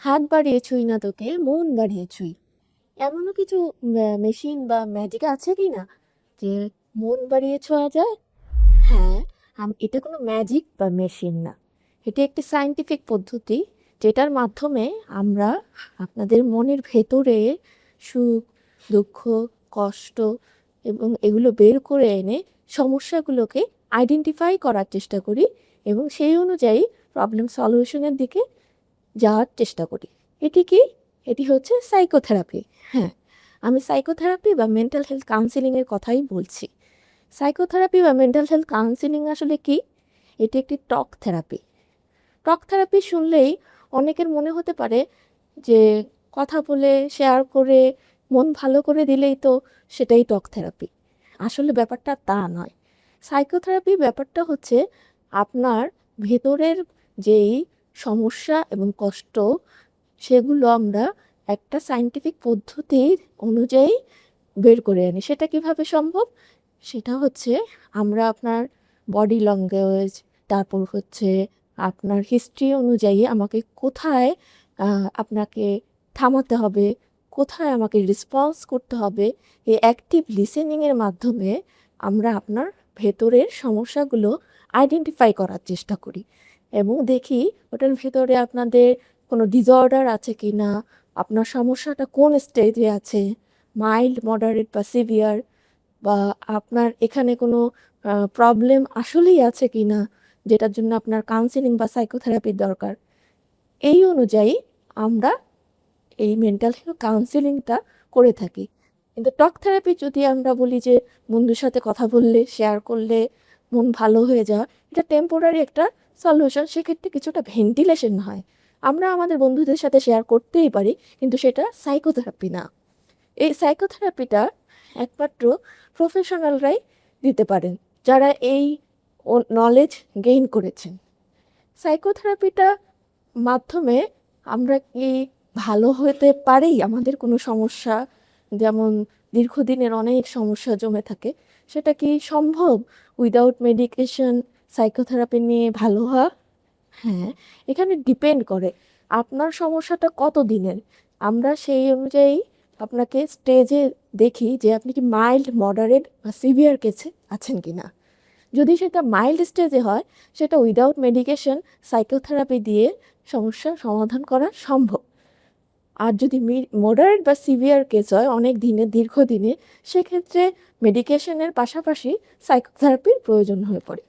হাত বাড়িয়ে ছুঁই না তোকে, মন বাড়িয়ে ছুঁই। এমনও কিছু মেশিন বা ম্যাজিক আছে কি না যে মন বাড়িয়ে ছোঁয়া যায়? হ্যাঁ, এটা কোনো ম্যাজিক বা মেশিন না। এটি একটি সায়েন্টিফিক পদ্ধতি যেটার মাধ্যমে আমরা আপনাদের মনের ভেতরে সুখ, দুঃখ, কষ্ট এবং এগুলো বের করে এনে সমস্যাগুলোকে আইডেন্টিফাই করার চেষ্টা করি এবং সেই অনুযায়ী প্রবলেম সলিউশনের দিকে যাওয়ার চেষ্টা করি। এটি কি? এটি হচ্ছে সাইকোথেরাপি। হ্যাঁ, আমি সাইকোথেরাপি বা মেন্টাল হেলথ কাউন্সেলিংয়ের কথাই বলছি। সাইকোথেরাপি বা মেন্টাল হেলথ কাউন্সেলিং আসলে কি? এটি একটি টক থেরাপি। টক থেরাপি শুনলেই অনেকের মনে হতে পারে যে কথা বলে শেয়ার করে মন ভালো করে দিলেই তো সেটাই টক থেরাপি। আসলে ব্যাপারটা তা নয়। সাইকোথেরাপি ব্যাপারটা হচ্ছে আপনার ভেতরের যেই সমস্যা এবং কষ্ট সেগুলো আমরা একটা সায়েন্টিফিক পদ্ধতির অনুযায়ী বের করে আনি। সেটা কিভাবে সম্ভব? সেটা হচ্ছে আমরা আপনার বডি ল্যাঙ্গুয়েজ, তারপর হচ্ছে আপনার হিস্ট্রি অনুযায়ী আমাকে কোথায় আপনাকে থামাতে হবে, কোথায় আমাকে রেসপন্স করতে হবে, এই অ্যাক্টিভ লিসেনিংয়ের মাধ্যমে আমরা আপনার ভেতরের সমস্যাগুলো আইডেন্টিফাই করার চেষ্টা করি এবং দেখি ওটার ভেতরে আপনাদের কোনো ডিসঅর্ডার আছে কি না, আপনার সমস্যাটা কোন স্টেজে আছে, মাইল্ড, মডারেট বা সিভিয়ার, বা আপনার এখানে কোনো প্রবলেম আসলেই আছে কি না যেটার জন্য আপনার কাউন্সেলিং বা সাইকোথেরাপির দরকার। এই অনুযায়ী আমরা এই মেন্টাল হেলথ কাউন্সেলিংটা করে থাকি। কিন্তু টক থেরাপি যদি আমরা বলি যে বন্ধুর সাথে কথা বললে, শেয়ার করলে মন ভালো হয়ে যাওয়া, এটা টেম্পোরারি একটা সলিউশন। সেক্ষেত্রে কিছুটা ভেন্টিলেশন হয়, আমরা আমাদের বন্ধুদের সাথে শেয়ার করতেই পারি, কিন্তু সেটা সাইকোথেরাপি না। এই সাইকোথেরাপিটা একমাত্র প্রফেশনালরাই দিতে পারেন, যারা এই নলেজ গেইন করেছেন। সাইকোথেরাপিটা মাধ্যমে আমরা কি ভালো হতে পারি? আমাদের কোনো সমস্যা, যেমন দীর্ঘদিনের অনেক সমস্যা জমে থাকে, সেটা কি সম্ভব উইদাউট মেডিকেশন সাইকোথেরাপি নিয়ে ভালো হওয়া? হ্যাঁ, এখানে ডিপেন্ড করে আপনার সমস্যাটা কত দিনের। আমরা সেই অনুযায়ী আপনাকে স্টেজে দেখি যে আপনি কি মাইল্ড, মডারেট বা সিভিয়ার কেসে আছেন কি না। যদি সেটা মাইল্ড স্টেজে হয়, সেটা উইদাউট মেডিকেশন সাইকোথেরাপি দিয়ে সমস্যার সমাধান করা সম্ভব। আর যদি মডারেট বা সিভিয়ার কেস হয় অনেক দিনের, দীর্ঘদিনের, সেক্ষেত্রে মেডিকেশনের পাশাপাশি সাইকোথেরাপির প্রয়োজন হয়ে পড়ে।